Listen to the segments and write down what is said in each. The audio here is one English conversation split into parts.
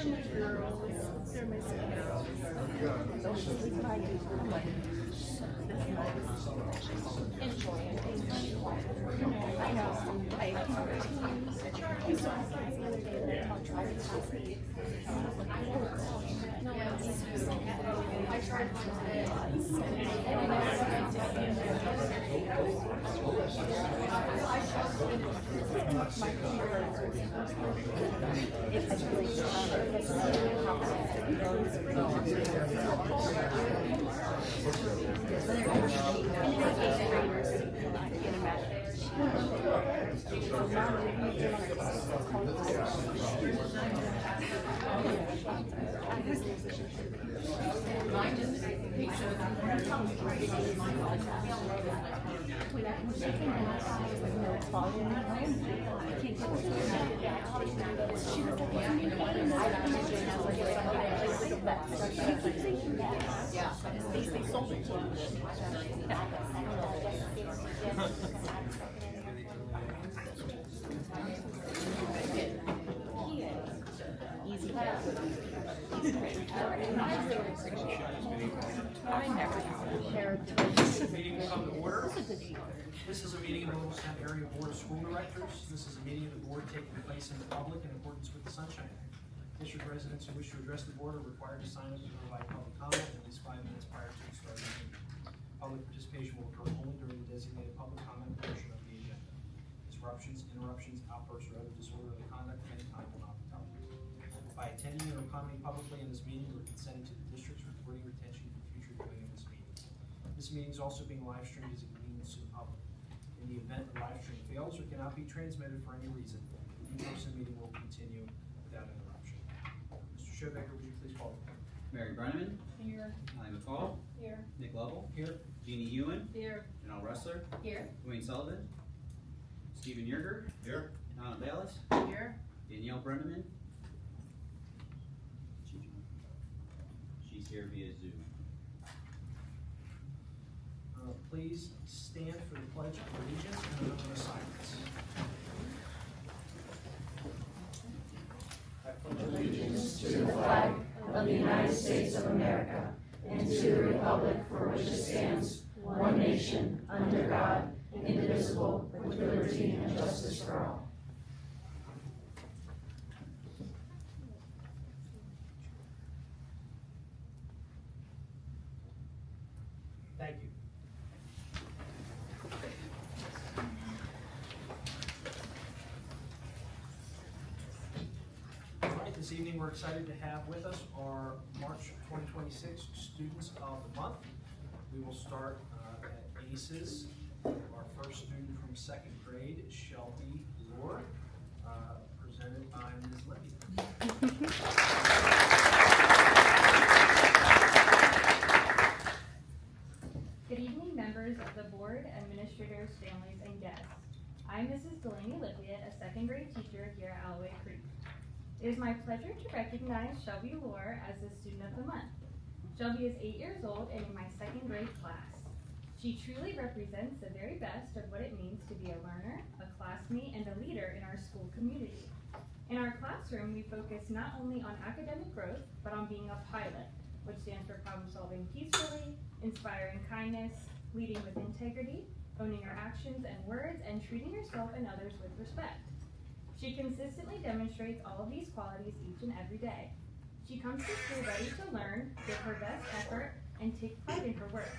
my girls. They're my sweet girls. Those are my girls. Enjoy it. I know. I saw my friends the other day that I'll try to pass it. No, I tried to it's really Meeting will come to order. This is a meeting of the Littlestown Area Board of School Directors. This is a meeting of the board taking place in the public in accordance with the Sunshine Act. District residents who wish to address the board are required to sign up and provide public comment at least 5 minutes prior to the start of the meeting. Public participation will occur only during the designated public comment portion of the agenda. Disruptions, interruptions, outbursts, or other disorderly conduct of any kind will not be tolerated. By attending or commenting publicly in this meeting, you are consenting to the district's recording retention for future viewing of this meeting. This meeting is also being live streamed as a convenience to the public. In the event the live stream fails or cannot be transmitted for any reason, the in-person meeting will continue without interruption. Mr. Schobaker, would you please call the roll? Mary Brenneman. Here. Ally McCall. Here. Nick Lovell. Here. Jeannie Ewan. Here. Janelle Ressler. Here. Dwayne Sullivan. Stephen Yerger. Here. Donna Bayless. Here. Danielle Brenneman. She's here via Zoom. Please stand for the Pledge of Allegiance and a moment of silence. I pledge allegiance to the flag of the United States of America and to the republic for which it stands, one nation, under God, indivisible, with liberty and justice for all. Thank you. All right, this evening we're excited to have with us our March 2026 Students of the Month. We will start at ACES. Our first student from 2nd grade is Shelby Lohr, presented by Ms. Libby. Good evening, members of the board, administrators, families, and guests. I'm Mrs. Delaney Lippiett, a 2nd grade teacher here at Alloway Creek. It is my pleasure to recognize Shelby Lohr as the Student of the Month. Shelby is 8 years old and in my 2nd grade class. She truly represents the very best of what it means to be a learner, a classmate, and a leader in our school community. In our classroom, we focus not only on academic growth, but on being a pilot, which stands for problem solving peacefully, inspiring kindness, leading with integrity, owning your actions and words, and treating yourself and others with respect. She consistently demonstrates all of these qualities each and every day. She comes to school ready to learn, give her best effort, and take pride in her work.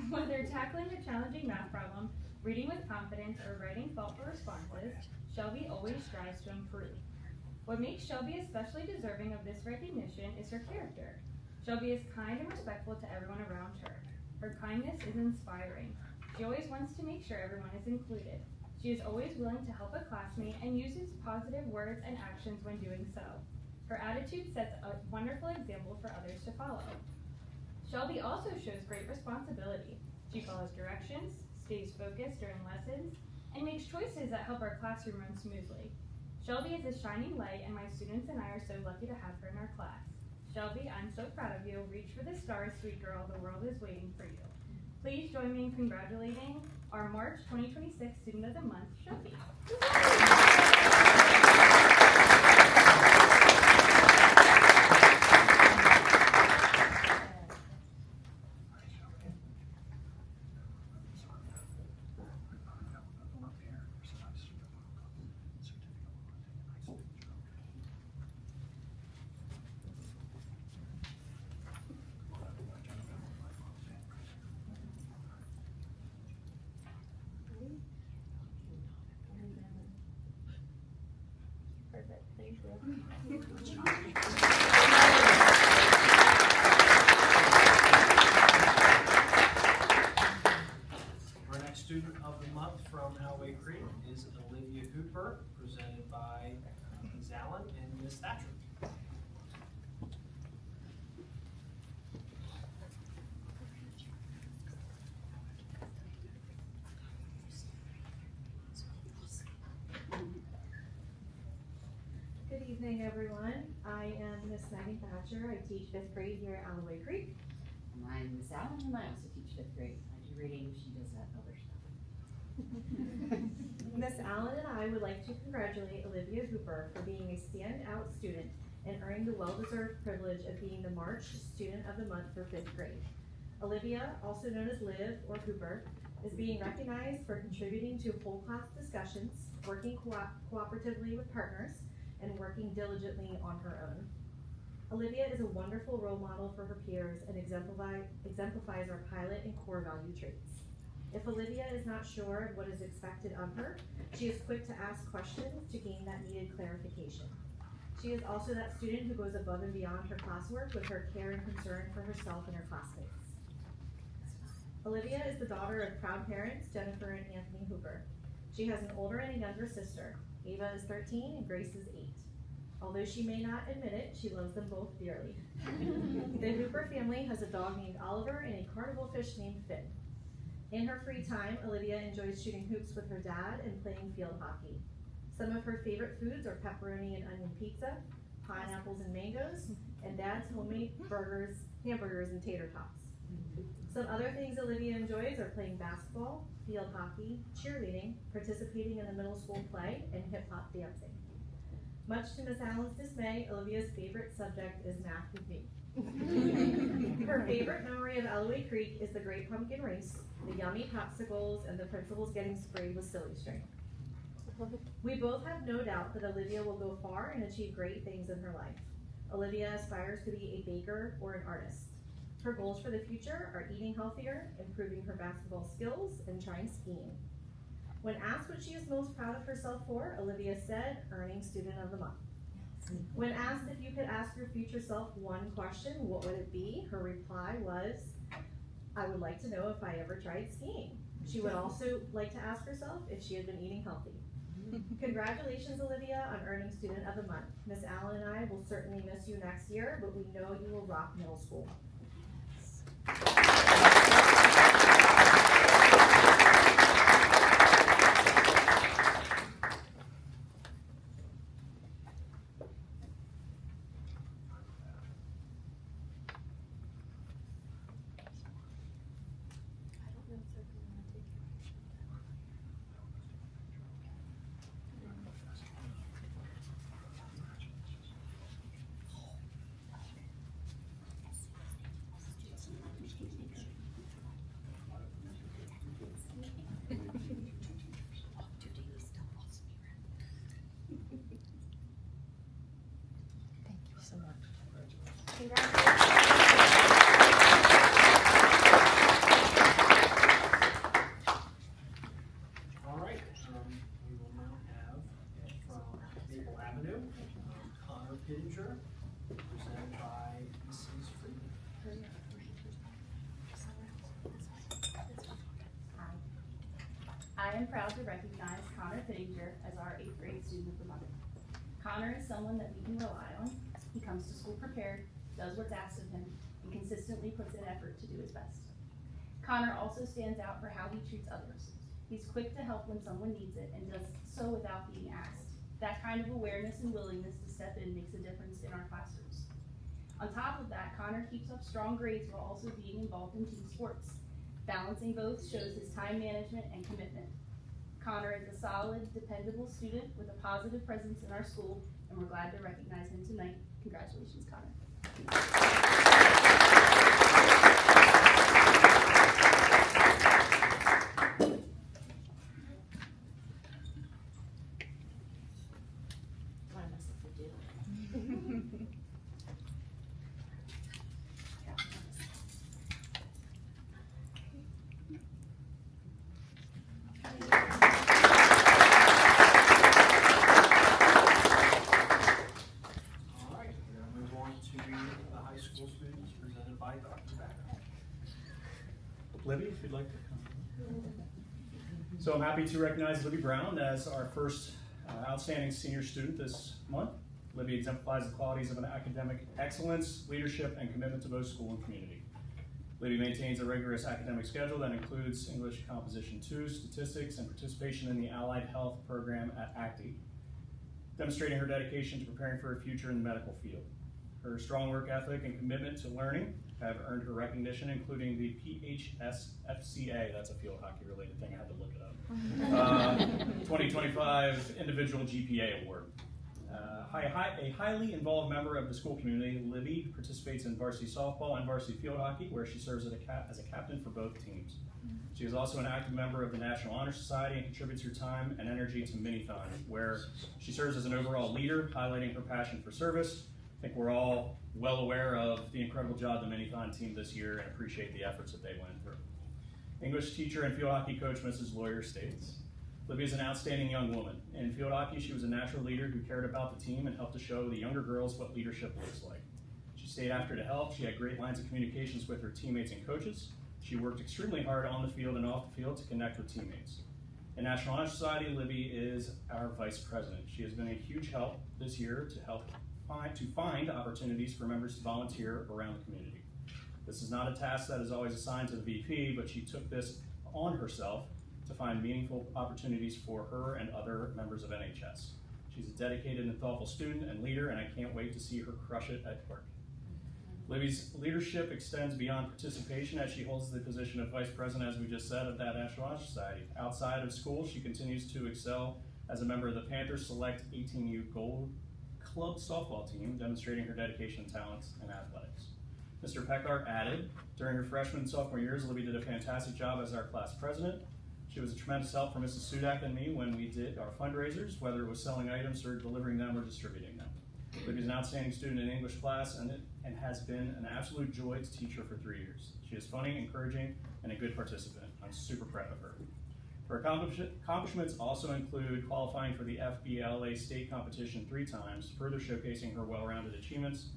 Whether tackling a challenging math problem, reading with confidence, or writing thoughtful responses, Shelby always strives to improve. What makes Shelby especially deserving of this recognition is her character. Shelby is kind and respectful to everyone around her. Her kindness is inspiring. She always wants to make sure everyone is included. She is always willing to help a classmate and uses positive words and actions when doing so. Her attitude sets a wonderful example for others to follow. Shelby also shows great responsibility. She follows directions, stays focused during lessons, and makes choices that help our classroom run smoothly. Shelby is a shining light, and my students and I are so lucky to have her in our class. Shelby, I'm so proud of you. Reach for the stars, sweet girl. The world is waiting for you. Please join me in congratulating our March 2026 Student of the Month, Shelby. it. Thank you. Our next student of the month from Alway Creek is Olivia Hooper, presented by Ms. Allen and Ms. Thatcher. Good evening, everyone. I am Miss Maggie Thatcher. I teach 5th grade here at Alloway Creek. And I'm Miss Allen, and I also teach 5th grade. I do reading, she does that other stuff. Miss Allen and I would like to congratulate Olivia Hooper for being a standout student and earning the well-deserved privilege of being the March Student of the Month for 5th grade. Olivia, also known as Liv or Hooper, is being recognized for contributing to whole class discussions, working cooperatively with partners, and working diligently on her own. Olivia is a wonderful role model for her peers and exemplifies our pilot and core value traits. If Olivia is not sure of what is expected of her, she is quick to ask questions to gain that needed clarification. She is also that student who goes above and beyond her classwork with her care and concern for herself and her classmates. Olivia is the daughter of proud parents, Jennifer and Anthony Hooper. She has an older and a younger sister. Ava is 13 and Grace is 8. Although she may not admit it, she loves them both dearly. The Hooper family has a dog named Oliver and a carnival fish named Finn. In her free time, Olivia enjoys shooting hoops with her dad and playing field hockey. Some of her favorite foods are pepperoni and onion pizza, pineapples and mangoes, and Dad's homemade hamburgers and tater tots. Some other things Olivia enjoys are playing basketball, field hockey, cheerleading, participating in a middle school play, and hip-hop dancing. Much to Miss Allen's dismay, Olivia's favorite subject is math with me. Her favorite memory of Alloway Creek is the Great Pumpkin Race, the yummy popsicles, and the principals getting sprayed with silly string. We both have no doubt that Olivia will go far and achieve great things in her life. Olivia aspires to be a baker or an artist. Her goals for the future are eating healthier, improving her basketball skills, and trying skiing. When asked what she is most proud of herself for, Olivia said, earning Student of the Month. When asked if you could ask your future self one question, what would it be? Her reply was, I would like to know if I ever tried skiing. She would also like to ask herself if she had been eating healthy. Congratulations, Olivia, on earning Student of the Month. Miss Allen and I will certainly miss you next year, but we know you will rock middle school. All right, we will now have from Maple Avenue, Connor Pittinger, presented by Mrs. Freeman. I am proud to recognize Connor Pittinger as our 8th grade Student of the Month. Connor is someone that we can rely on. He comes to school prepared, does what's asked of him, and consistently puts in effort to do his best. Connor also stands out for how he treats others. He's quick to help when someone needs it and does so without being asked. That kind of awareness and willingness to step in makes a difference in our classrooms. On top of that, Connor keeps up strong grades while also being involved in team sports. Balancing both shows his time management and commitment. Connor is a solid, dependable student with a positive presence in our school, and we're glad to recognize him tonight. Congratulations, Connor. Libby, if you'd like to come. So I'm happy to recognize Libby Brown as our first outstanding senior student this month. Libby exemplifies the qualities of an academic excellence, leadership, and commitment to both school and community. Libby maintains a rigorous academic schedule that includes English Composition 2, statistics, and participation in the Allied Health program at ACTE, demonstrating her dedication to preparing for a future in the medical field. Her strong work ethic and commitment to learning have earned her recognition, including the PHSFCA, that's a field hockey related thing, I had to look it up, 2025 Individual GPA Award. A highly involved member of the school community, Libby participates in varsity softball and varsity field hockey, where she serves as a captain for both teams. She is also an active member of the National Honor Society and contributes her time and energy to Minithon, where she serves as an overall leader, highlighting her passion for service. I think we're all well aware of the incredible job the Minithon team this year and appreciate the efforts that they went through. English teacher and field hockey coach Mrs. Lawyer states, Libby is an outstanding young woman. In field hockey, she was a natural leader who cared about the team and helped to show the younger girls what leadership looks like. She stayed after to help. She had great lines of communications with her teammates and coaches. She worked extremely hard on the field and off the field to connect with teammates. In National Honor Society, Libby is our vice president. She has been a huge help this year to help find opportunities for members to volunteer around the community. This is not a task that is always assigned to the VP, but she took this on herself to find meaningful opportunities for her and other members of NHS. She's a dedicated and thoughtful student and leader, and I can't wait to see her crush it at work. Libby's leadership extends beyond participation as she holds the position of vice president, as we just said, of that National Honor Society. Outside of school, she continues to excel as a member of the Panthers Select 18U Gold Club softball team, demonstrating her dedication and talents in athletics. Mr. Peckart added, during her freshman and sophomore years, Libby did a fantastic job as our class president. She was a tremendous help for Mrs. Sudak and me when we did our fundraisers, whether it was selling items or delivering them or distributing them. Libby is an outstanding student in English class and has been an absolute joy to teach her for 3 years. She is funny, encouraging, and a good participant. I'm super proud of her. Her accomplishments also include qualifying for the FBLA state competition 3 times, further showcasing her well-rounded achievements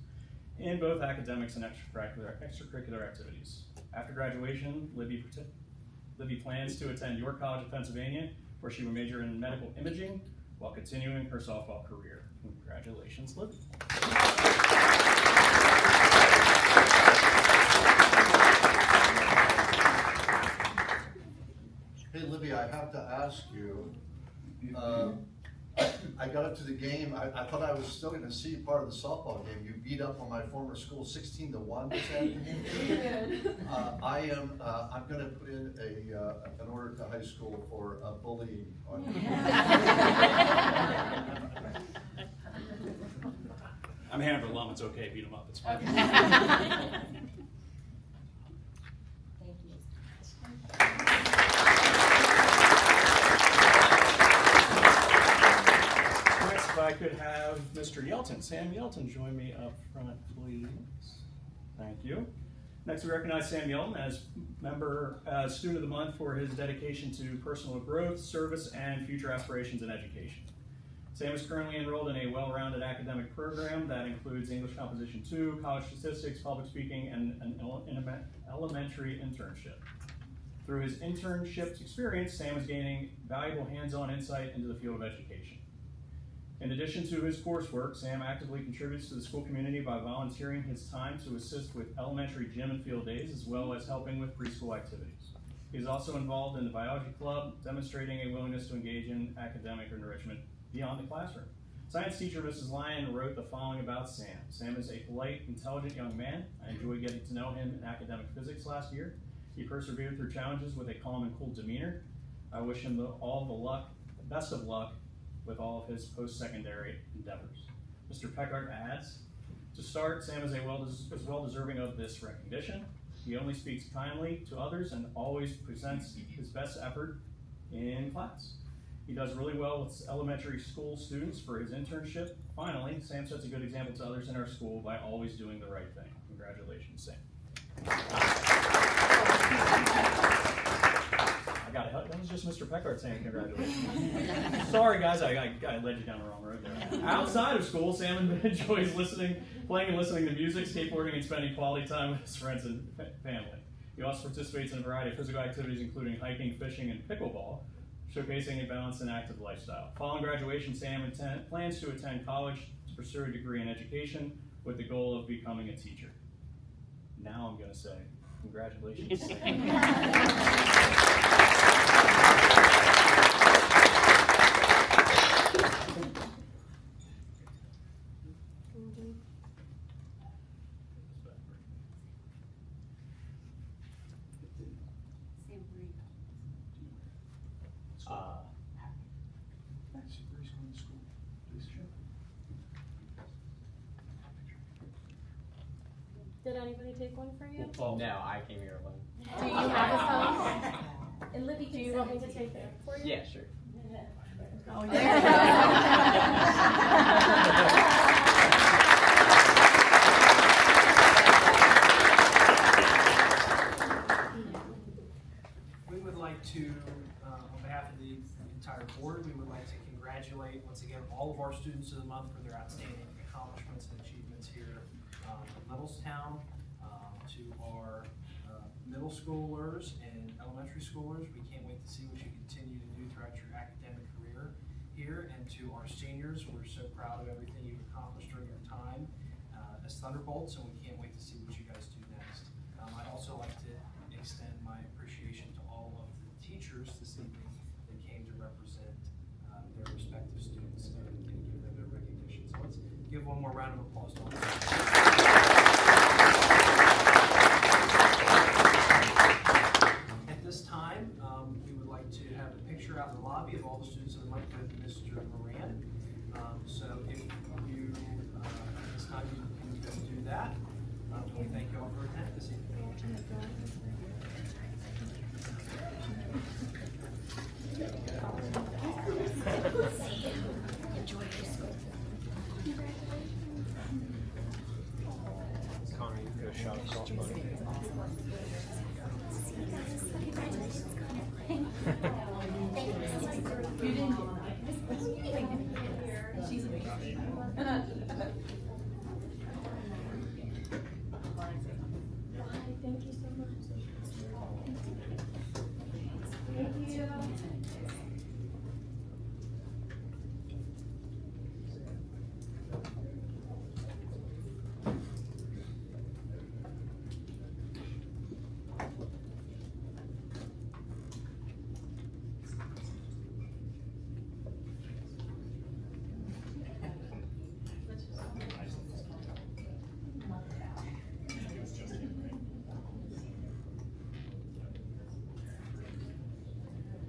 in both academics and extracurricular activities. After graduation, Libby plans to attend York College of Pennsylvania, where she will major in medical imaging while continuing her softball career. Congratulations, Libby. Hey Libby, I have to ask you, I got up to the game, I thought I was still gonna see part of the softball game. You beat up on my former school 16-1 this afternoon. I'm gonna put in an order to high school for bullying on you. I'm Hanover alum, it's okay, beat them up, it's fine. If I could have Mr. Yelton, Sam Yelton, join me up front, please. Thank you. Next, we recognize Sam Yelton as Student of the Month for his dedication to personal growth, service, and future aspirations in education. Sam is currently enrolled in a well-rounded academic program that includes English Composition 2, college statistics, public speaking, and an elementary internship. Through his internship experience, Sam is gaining valuable hands-on insight into the field of education. In addition to his coursework, Sam actively contributes to the school community by volunteering his time to assist with elementary gym and field days, as well as helping with preschool activities. He is also involved in the biology club, demonstrating a willingness to engage in academic enrichment beyond the classroom. Science teacher Mrs. Lyon wrote the following about Sam. Sam is a polite, intelligent young man. I enjoyed getting to know him in academic physics last year. He persevered through challenges with a calm and cool demeanor. I wish him the best of luck with all of his post-secondary endeavors. Mr. Peckart adds, to start, Sam is well deserving of this recognition. He only speaks kindly to others and always presents his best effort in class. He does really well with elementary school students for his internship. Finally, Sam sets a good example to others in our school by always doing the right thing. Congratulations, Sam. That was just Mr. Peckart saying congratulations. Sorry guys, I led you down the wrong road there. Outside of school, Sam enjoys playing and listening to music, skateboarding, and spending quality time with his friends and family. He He also participates in a variety of physical activities, including hiking, fishing, and pickleball, showcasing a balanced and active lifestyle. Following graduation, Sam plans to attend college to pursue a degree in education with the goal of becoming a teacher. Now I'm going to say, congratulations, Sam. Where's he going to school? Please show. Did anybody take one for you? Oh, No, I came here alone. Do you have a phone? And Libby, do you want me to take it for you? Yeah, sure. Oh, We would like to, on behalf of the entire board, we would like to congratulate, once again, all of our students of the month for their outstanding accomplishments and achievements here in Littlestown. To our middle schoolers and elementary schoolers, we can't wait to see what you continue to do throughout your academic career here. And to our seniors, we're so proud of everything you've accomplished during your time as Thunderbolts, and we can't wait to see what you guys do next. I'd also like to extend my appreciation to all of the teachers this evening that came to represent their respective students and give them their recognition. So let's give one more round of applause to all of them. At this time, we would like to have a picture out in the lobby of all the students of the month with Mr. Moran. So if you, at this time, you can go do that. We thank you all for attending this evening. Connor, you could have shot a softball. Thank you so much. Thank you.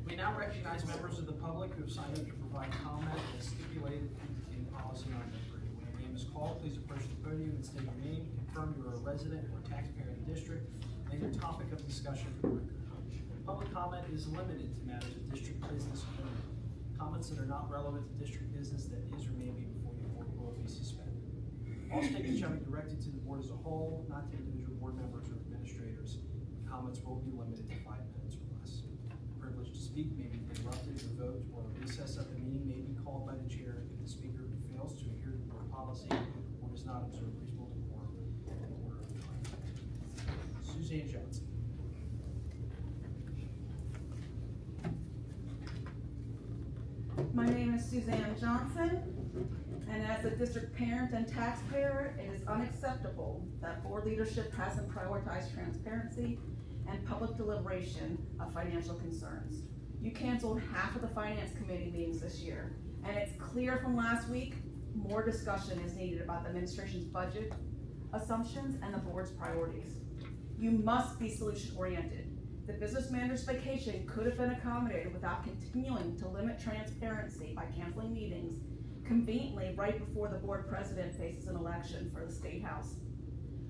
We now recognize members of the public who have signed up to provide comment as stipulated in policy on record. When your name is called, please approach the podium and state your name, confirm you are a resident or taxpayer in the district, and your topic of discussion for the record. Public comment is limited to matters of district business only. Comments that are not relevant to district business that is or may be before the board will be suspended. All statements shall be directed to the board as a whole, not to individual board members or administrators. Comments will be limited to 5 minutes or less. The privilege to speak may be interrupted, revoked, or a recess of the meeting may be called by the chair if the speaker fails to adhere to board policy or does not observe reasonable decorum and order of the time. Suzanne Johnson. My name is Suzanne Johnson, and as a district parent and taxpayer, it is unacceptable that board leadership hasn't prioritized transparency and public deliberation of financial concerns. You canceled half of the finance committee meetings this year, and it's clear from last week, more discussion is needed about the administration's budget assumptions and the board's priorities. You must be solution-oriented. The business manager's vacation could have been accommodated without continuing to limit transparency by canceling meetings conveniently right before the board president faces an election for the State House.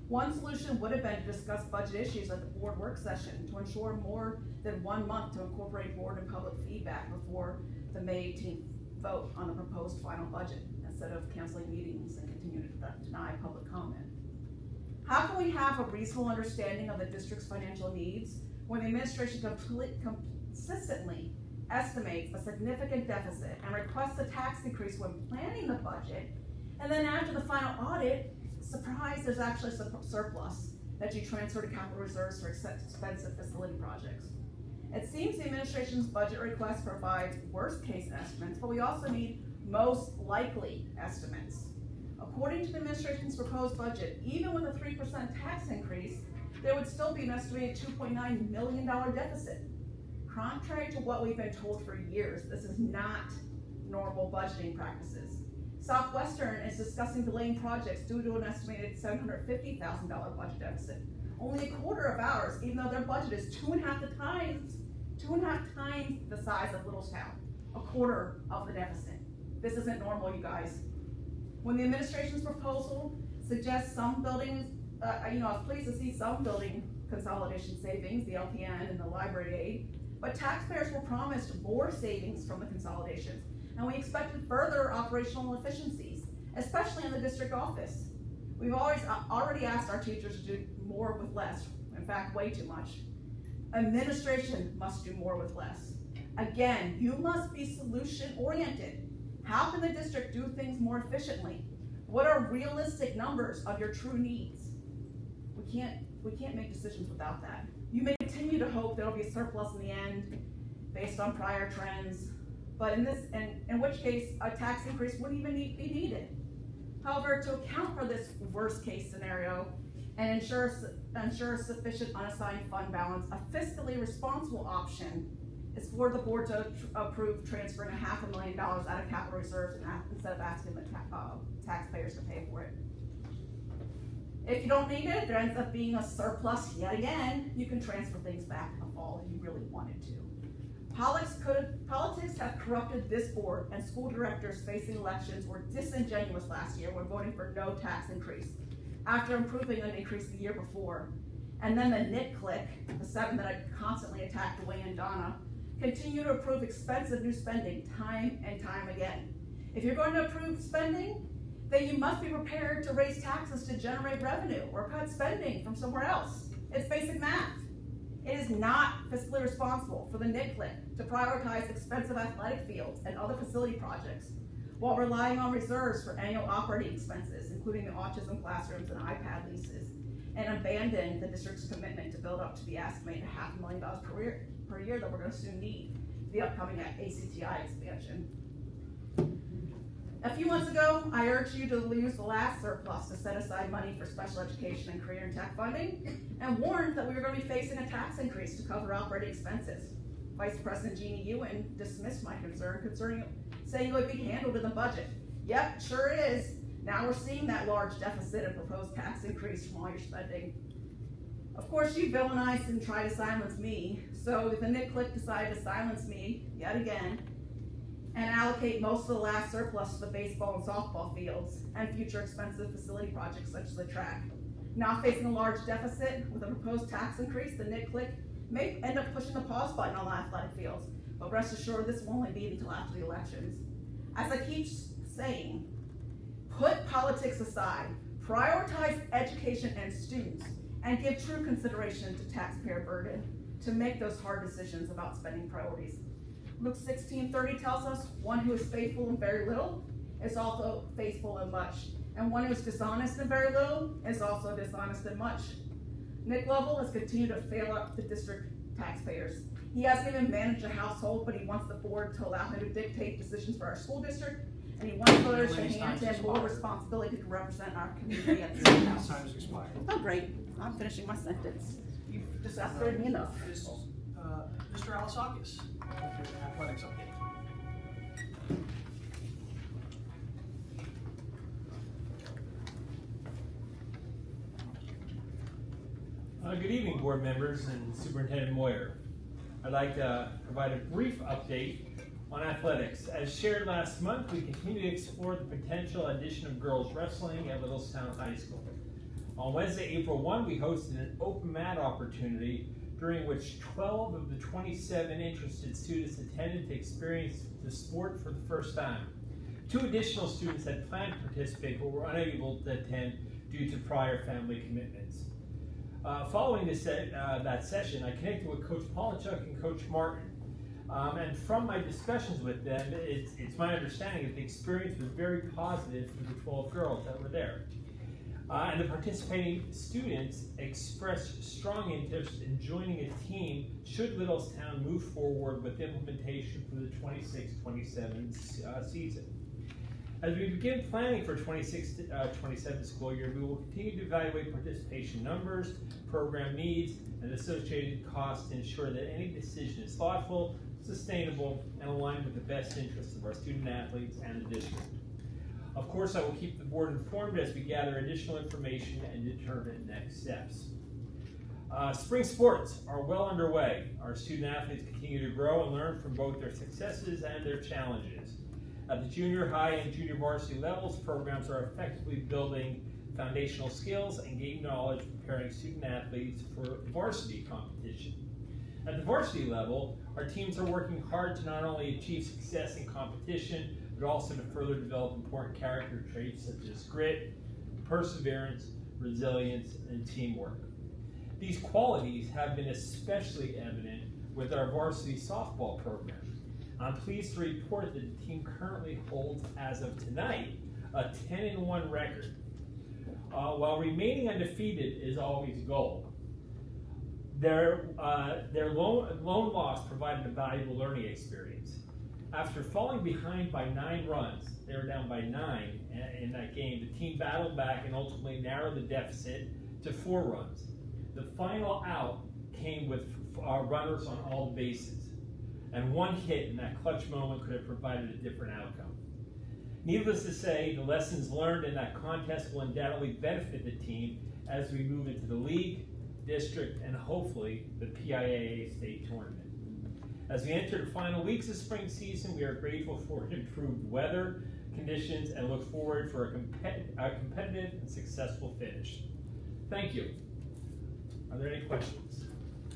One solution would have been to discuss budget issues at the board work session to ensure more than 1 month to incorporate board and public feedback before the May 18th vote on the proposed final budget, instead of canceling meetings and continuing to deny public comment. How can we have a reasonable understanding of the district's financial needs when the administration consistently estimates a significant deficit and requests a tax increase when planning the budget, and then after the final audit, surprise, there's actually a surplus? that you transfer to capital reserves for expensive facility projects. It seems the administration's budget request provides worst-case estimates, but we also need most likely estimates. According to the administration's proposed budget, even with a 3% tax increase, there would still be an estimated $2.9 million deficit. Contrary to what we've been told for years, this is not normal budgeting practices. Southwestern is discussing delaying projects due to an estimated $750,000 budget deficit. Only a quarter of ours, even though their budget is two and a half times the size of Littlestown. A quarter of the deficit. This isn't normal, you guys. When the administration's proposal suggests some buildings, I was pleased to see some building consolidation savings, the LPN and the library aid, but taxpayers were promised more savings from the consolidations, and we expected further operational efficiencies, especially in the district office. We've already asked our teachers to do more with less, in fact, way too much. Administration must do more with less. Again, you must be solution-oriented. How can the district do things more efficiently? What are realistic numbers of your true needs? We can't make decisions without that. You may continue to hope there'll be a surplus in the end based on prior trends, but in which case a tax increase wouldn't even be needed. However, to account for this worst case scenario and ensure sufficient unassigned fund balance, a fiscally responsible option is for the board to approve transferring $500,000 out of capital reserves instead of asking the taxpayers to pay for it. If you don't need it, there ends up being a surplus yet again, you can transfer things back in the fall if you really wanted to. Politics have corrupted this board, and school directors facing elections were disingenuous last year when voting for no tax increase, after approving an increase the year before. And then the NIT clique, the seven that I constantly attacked Dwayne and Donna, continue to approve expensive new spending time and time again. If you're going to approve spending, then you must be prepared to raise taxes to generate revenue or cut spending from somewhere else. It's basic math. It is not fiscally responsible for the NIT clique to prioritize expensive athletic fields and other facility projects while relying on reserves for annual operating expenses, including the autism classrooms and iPad leases, and abandon the district's commitment to build up to the estimated $500,000 per year that we're going to soon need for the upcoming ACTI expansion. A few months ago, I urged you to use the last surplus to set aside money for special education and career and tech funding, and warned that we were going to be facing a tax increase to cover operating expenses. Vice President Jeannie Ewan dismissed my concern saying it would be handled in the budget. Yep, sure it is. Now we're seeing that large deficit and proposed tax increase from all your spending. Of course, you villainized and tried to silence me, so the NIT clique decided to silence me yet again and allocate most of the last surplus to the baseball and softball fields and future expensive facility projects such as the track. Now facing a large deficit with a proposed tax increase, the NIT clique may end up pushing the pause button on the athletic fields, but rest assured this will only be until after the elections. As I keep saying, put politics aside, prioritize education and students, and give true consideration to taxpayer burden to make those hard decisions about spending priorities. Luke 16:30 tells us, one who is faithful in very little is also faithful in much, and one who is dishonest in very little is also dishonest in much. Nick Lovell has continued to fail up the district taxpayers. He hasn't even managed a household, but he wants the board to allow him to dictate decisions for our school district, and he wants voters to hand him more responsibility to represent our community at the state house. Time has expired. Oh, great. I'm finishing my sentence. You've just asked me enough. Mr. Alasakis, with your athletics update. Good evening, board members and Superintendent Moyer. I'd like to provide a brief update on athletics. As shared last month, we continue to explore the potential addition of girls wrestling at Littlestown High School. On Wednesday, April 1, we hosted an open mat opportunity during which 12 of the 27 interested students attended to experience the sport for the first time. 2 additional students had planned to participate but were unable to attend due to prior family commitments. Following that session, I connected with Coach Polachuk and Coach Martin. And from my discussions with them, it's my understanding that the experience was very positive for the 12 girls that were there. And the participating students expressed strong interest in joining a team should Littlestown move forward with implementation for the 26-27 season. As we begin planning for 26-27 school year, we will continue to evaluate participation numbers, program needs, and associated costs to ensure that any decision is thoughtful, sustainable, and aligned with the best interests of our student athletes and the district. Of course, I will keep the board informed as we gather additional information and determine next steps. Spring sports are well underway. Our student athletes continue to grow and learn from both their successes and their challenges. At the junior high and junior varsity levels, programs are effectively building foundational skills and gaining knowledge, preparing student athletes for varsity competition. At the varsity level, our teams are working hard to not only achieve success in competition, but also to further develop important character traits such as grit, perseverance, resilience, and teamwork. These qualities have been especially evident with our varsity softball program. I'm pleased to report that the team currently holds, as of tonight, a 10-1 record. While remaining undefeated is always a goal, their lone loss provided a valuable learning experience. After falling behind by 9 runs, they were down by 9 in that game, the team battled back and ultimately narrowed the deficit to 4 runs. The final out came with runners on all the bases, and one hit in that clutch moment could have provided a different outcome. Needless to say, the lessons learned in that contest will undoubtedly benefit the team as we move into the league, district, and hopefully the PIAA state tournament. As we enter the final weeks of spring season, we are grateful for improved weather conditions and look forward for a competitive and successful finish. Thank you. Are there any questions?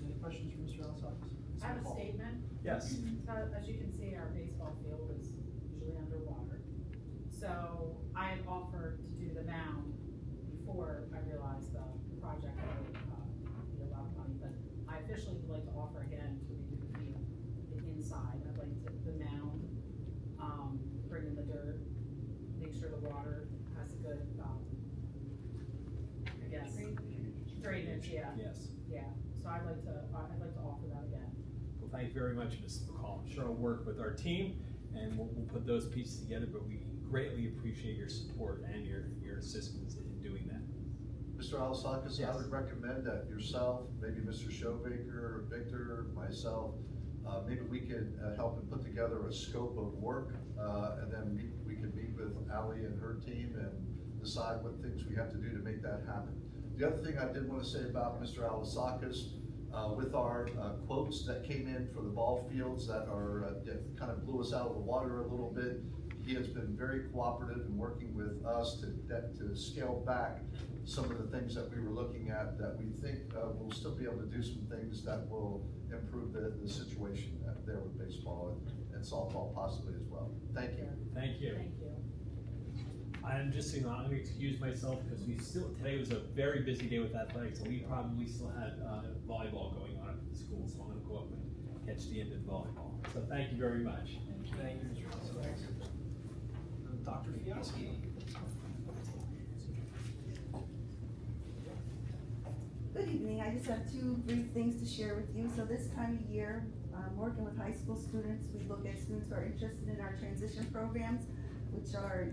Any questions for Mr. Alessandro? I have a statement. Yes. So as you can see, our baseball field is usually underwater. So I had offered to do the mound before I realized the project would be a lot of money, but I officially would like to offer again to redo the field, the inside. I'd like to, the mound, bring in the dirt, make sure the water has a good, I guess, drainage, yeah. Yes. Yeah, so I'd like to offer that again. Well, thank you very much, Mrs. McCall. I'm sure I'll work with our team and we'll put those pieces together, but we greatly appreciate your support and your assistance in doing that. Mr. Alasakis, Yes. I would recommend that yourself, maybe Mr. Showbaker, Victor, myself, maybe we could help and put together a scope of work, and then we could meet with Ally and her team and decide what things we have to do to make that happen. The other thing I did want to say about Mr. Alasakis, with our quotes that came in for the ball fields that are that kind of blew us out of the water a little bit, he has been very cooperative in working with us to scale back some of the things that we were looking at that we think we'll still be able to do some things that will improve the situation there with baseball and softball possibly as well. Thank you. Thank you. Thank you. I'm just saying, I'm gonna excuse myself because today was a very busy day with athletics and we probably still had volleyball going on at the school, so I'm gonna go up and catch the end of volleyball. So thank you very much. Thank you, Mr. Alessandro. Dr. Fiaschi. Good evening. I just have 2 brief things to share with you. So this time of year, working with high school students, we look at students who are interested in our transition programs, which are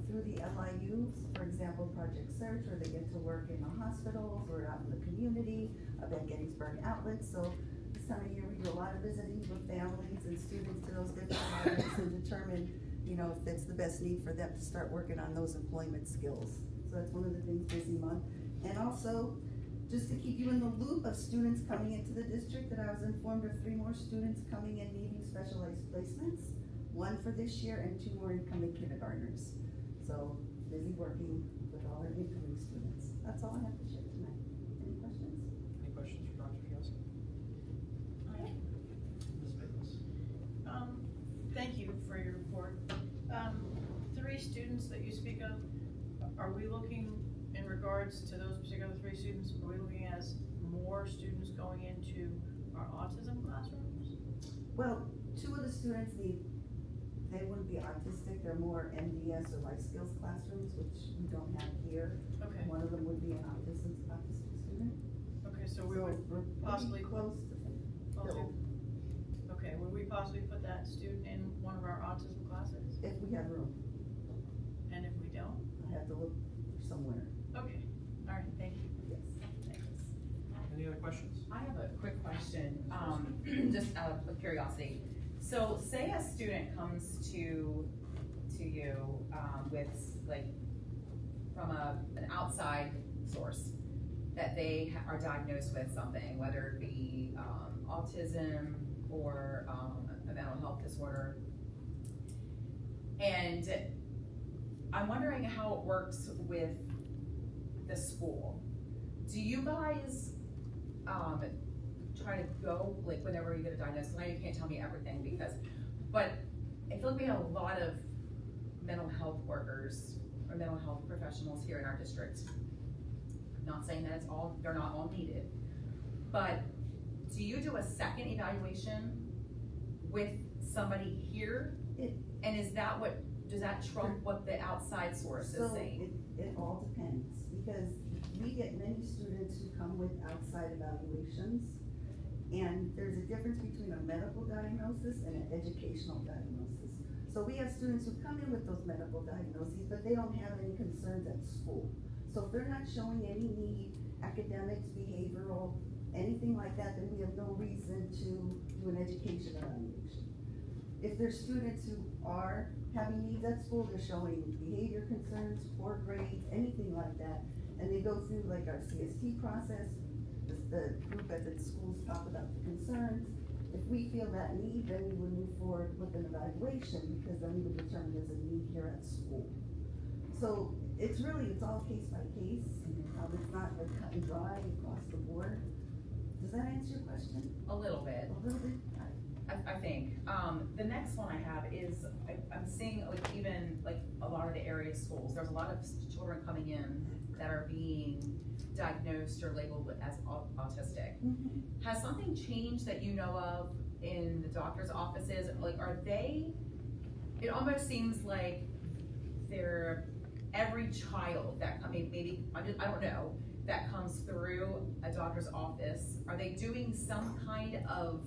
through the LIUs, for example, Project Search, where they get to work in the hospitals or out in the community, Ben Gettysburg outlets. So this time of year, we do a lot of visiting with families and students to those different outlets and determine, if it's the best need for them to start working on those employment skills. So that's one of the things busy month. And also, just to keep you in the loop of students coming into the district, that I was informed of 3 more students coming in needing specialized placements, 1 for this year and 2 more incoming kindergartners. So busy working with all our incoming students. That's all I have to share tonight. Any questions? Any questions for Dr. Fiaschi? Ms. Bayless. Thank you for your report. 3 students that you speak of, are we looking, in regards to those particular 3 students, are we looking as more students going into our autism classrooms? Well, 2 of the students they wouldn't be autistic, they're more MDS or life skills classrooms, which we don't have here. year. Okay. One of them would be an autistic student. Okay, so we would we're possibly pretty close to filled, okay, would we possibly put that student in one of our autism classes? if we have room. And if we don't? I have to look for somewhere. Okay, all right, thank you. Yes. Any other questions? I have a quick question, just out of curiosity. So say a student comes to you, with like, from an outside source, that they are diagnosed with something, whether it be, autism or, a mental health disorder. And I'm wondering how it works with the school. Do you guys, try to go, like, whenever you get a diagnosis? I know you can't tell me everything but I feel like we have a lot of mental health workers or mental health professionals here in our district. I'm not saying that they're not all needed, but do you do a second evaluation with somebody here? And does that trump what the outside source is saying? It all depends, because we get many students who come with outside evaluations, and there's a difference between a medical diagnosis and an educational diagnosis. So we have students who come in with those medical diagnoses, but they don't have any concerns at school. So if they're not showing any need, academics, behavioral, anything like that, then we have no reason to do an education evaluation. If there's students who are having needs at school, they're showing behavior concerns, poor grades, anything like that, and they go through like our CST process, the group at the schools talk about the concerns. If we feel that need, then we would move forward with an evaluation, because then we would determine there's a need here at school. So it's all case by case. It's not like cut and dry across the board. Does that answer your question? A little bit. A little bit? I think. The next one I have is, I'm seeing like even like a lot of the area schools, there's a lot of children coming in that are being diagnosed or labeled as autistic. Has something changed that you know of in the doctor's offices? Like, it almost seems like every child that, maybe, I don't know, that comes through a doctor's office, are they doing some kind of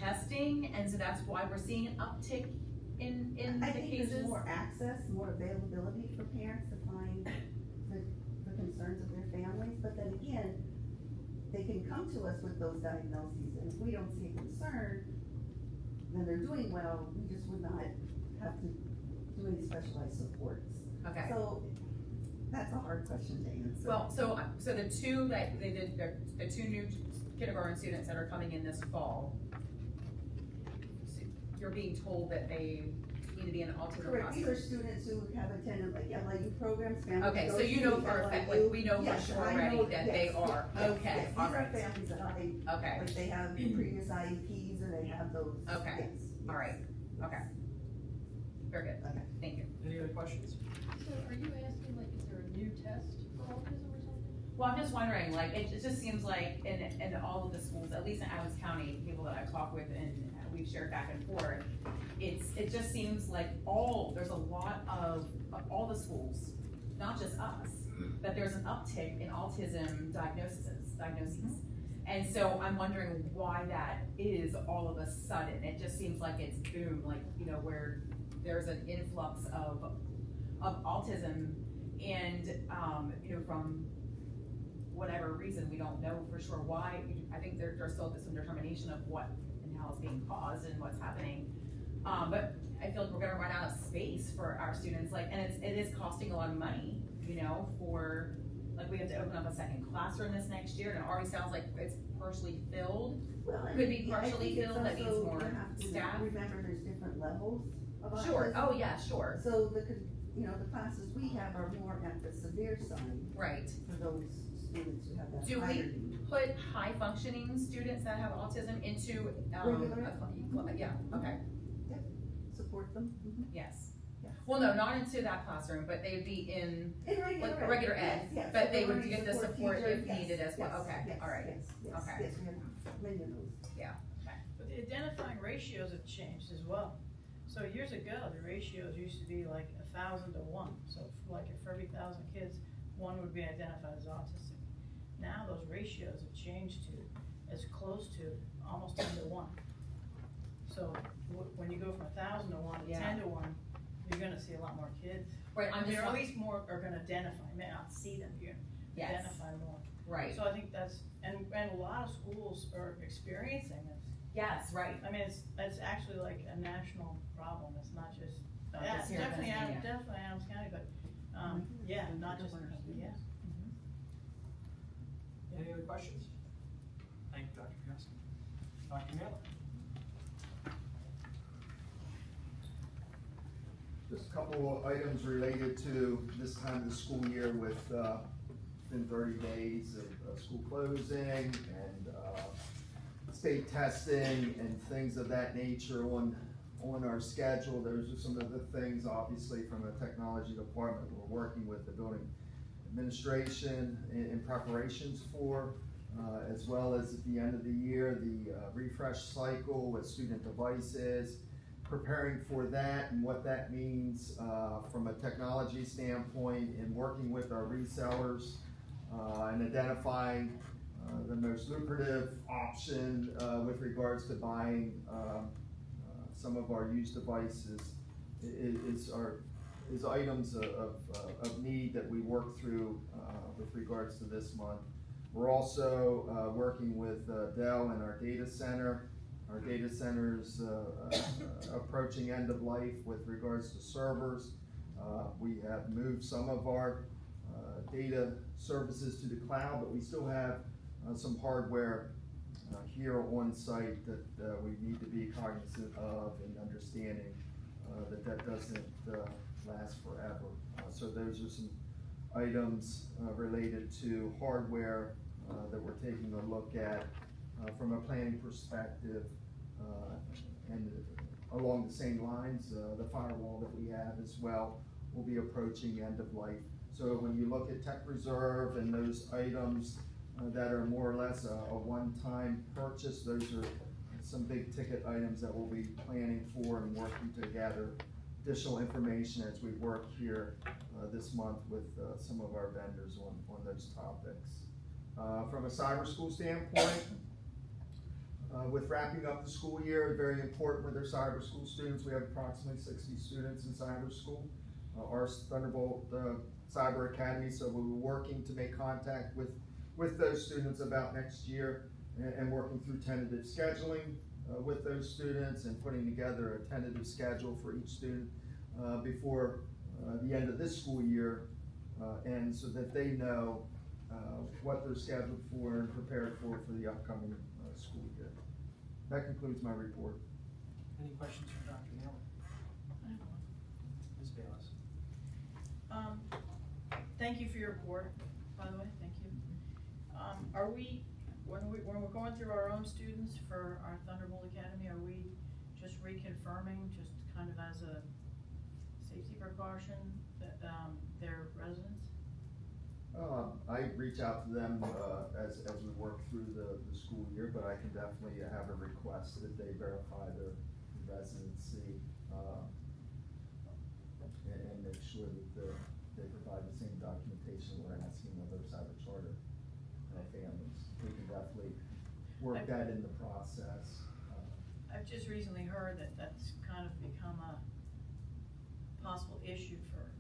testing, and so that's why we're seeing an uptick in the cases? I think there's more access, more availability for parents to find the concerns of their families, but then again, they can come to us with those diagnoses, and if we don't see a concern, then they're doing well, we just would not have to do any specialized supports. Okay. So, that's a hard question to answer. Well, so the two that they did, the two new kindergarten students that are coming in this fall, you're being told that they need to be in autism Correct, process. these are students who have attended like LIU programs, families. Okay, go so you to know for a fact, like, we know for sure already that they are, okay, all right. These are families that Okay. like they have previous IEPs or they have those. Okay. Yes. All right, okay. Very good, Okay. thank you. Any other questions? So are you asking, like, is there a new test for autism or something? Well, I'm just wondering, like, it just seems like in all of the schools, at least in Adams County, people that I've talked with and we've shared back and forth, it just seems like there's a lot of all the schools, not just us, but there's an uptick in autism diagnoses. And so I'm wondering why that is all of a sudden. It just seems like it's boom, like, where there's an influx of autism and, from whatever reason, we don't know for sure why. I think there's still some determination of what and how it's being caused and what's happening. But I feel like we're gonna run out of space for our students, and it is costing a lot of money, for, like, we have to open up a second classroom this next year, and it already sounds like it's partially filled. Well, Could be I partially think it's filled, that means also, more you have to staff. Remember, there's different levels of autism. Sure, oh yeah, sure. So the classes we have are more at the severe side. Right. For those students who have that Do higher we need. put high functioning students that have autism into, yeah, okay, Yep, support them. yes. Yes. Well, no, not into that classroom, but they'd be in regular ed, yes, but so they would learning get the support teacher, if yes, needed as well, yes, okay, yes, all right, yes, okay. Yes, we have many of those. Yeah, okay. But the identifying ratios have changed as well. So years ago, the ratios used to be like 1,000 to 1. So for every 1,000 kids, one would be identified as autistic. Now those ratios have changed to as close to almost 10 to 1. So when you go from 1,000 to 1 to 10 to 1, you're gonna see a lot more kids. Right, I'm just Or at like- least more are gonna identify, may not see them, you're gonna Yes. identify more. Right. So I think that's, and a lot of schools are experiencing this. Yes, right. I mean, it's actually like a national problem, it's not just, Not yeah, just here in definitely Pennsylvania. Adams County, but, yeah, not just, yeah. Any other questions? Thank you, Dr. Piasek. Dr. Naylor? Just a couple of items related to this time of the school year with, been 30 days of school closing and, state testing and things of that nature on our schedule. Those are some of the things, obviously, from a technology department we're working with the building administration in preparations for, as well as at the end of the year, the refresh cycle with student devices, preparing for that and what that means from a technology standpoint, and working with our resellers and identifying the most lucrative option with regards to buying some of our used devices is items of need that we work through with regards to this month. We're also working with Dell and our data center. Our data center's approaching end of life with regards to servers. We have moved some of our data services to the cloud, but we still have some hardware here on site that we need to be cognizant of and understanding that doesn't last forever. So those are some items related to hardware that we're taking a look at from a planning perspective, and along the same lines, the firewall that we have as well will be approaching end of life. So when you look at tech reserve and those items that are more or less a one-time purchase, those are some big ticket items that we'll be planning for and working to gather additional information as we work here this month with some of our vendors on those topics. From a cyber school standpoint, with wrapping up the school year, very important with our cyber school students. We have approximately 60 students in cyber school. Our Thunderbolt Cyber Academy, so we're working to make contact with those students about next year and working through tentative scheduling with those students and putting together a tentative schedule for each student before the end of this school year ends, so that they know what they're scheduled for and prepared for the upcoming school year. That concludes my report. Any questions for Dr. Naylor? Ms. Bayless? Thank you for your report, by the way, thank you. Are we, when we're going through our own students for our Thunderbolt Academy, are we just reconfirming, just kind of as a safety precaution, that their residents? I reach out to them as we work through the school year, but I can definitely have a request that they verify their residency and make sure that they provide the same documentation we're asking of our cyber charter families. We can definitely work that in the process. I've just recently heard that that's kind of become a possible issue for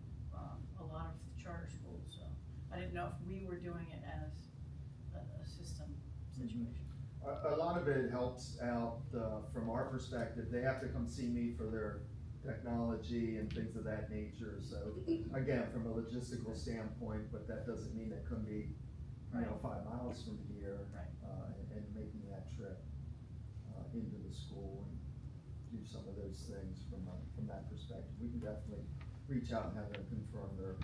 a lot of charter schools, so I didn't know if we were doing it as a system situation. A lot of it helps out from our perspective. They have to come see me for their technology and things of that nature. So again, from a logistical standpoint, but that doesn't mean it couldn't be, 5 miles from here, and making that trip into the school and do some of those things from that perspective. We can definitely reach out and have them confirm their.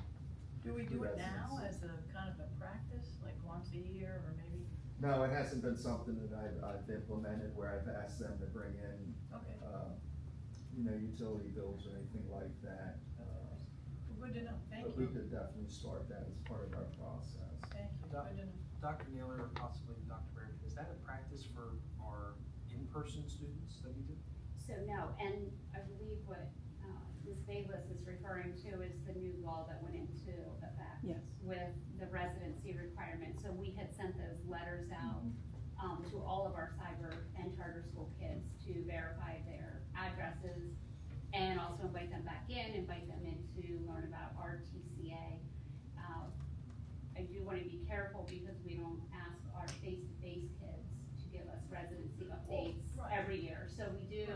Do we do it now as a kind of a practice, like once a year or maybe? No, it hasn't been something that I've implemented where I've asked them to bring in, utility bills or anything like that. Good to know, thank But you. we could definitely start that as part of our process. Thank you, good to know. Dr. Naylor, or possibly Dr. Barrington, is that a practice for our in-person students that we do? So no, and I believe what Ms. Bayless is referring to is the new law that went into effect. Yes. with the residency requirement. So we had sent those letters out to all of our cyber and charter school kids to verify their addresses and also invite them back in, invite them in to learn about our TCA. I do want to be careful because we don't ask our face-to-face kids to give us residency updates every year. So we do,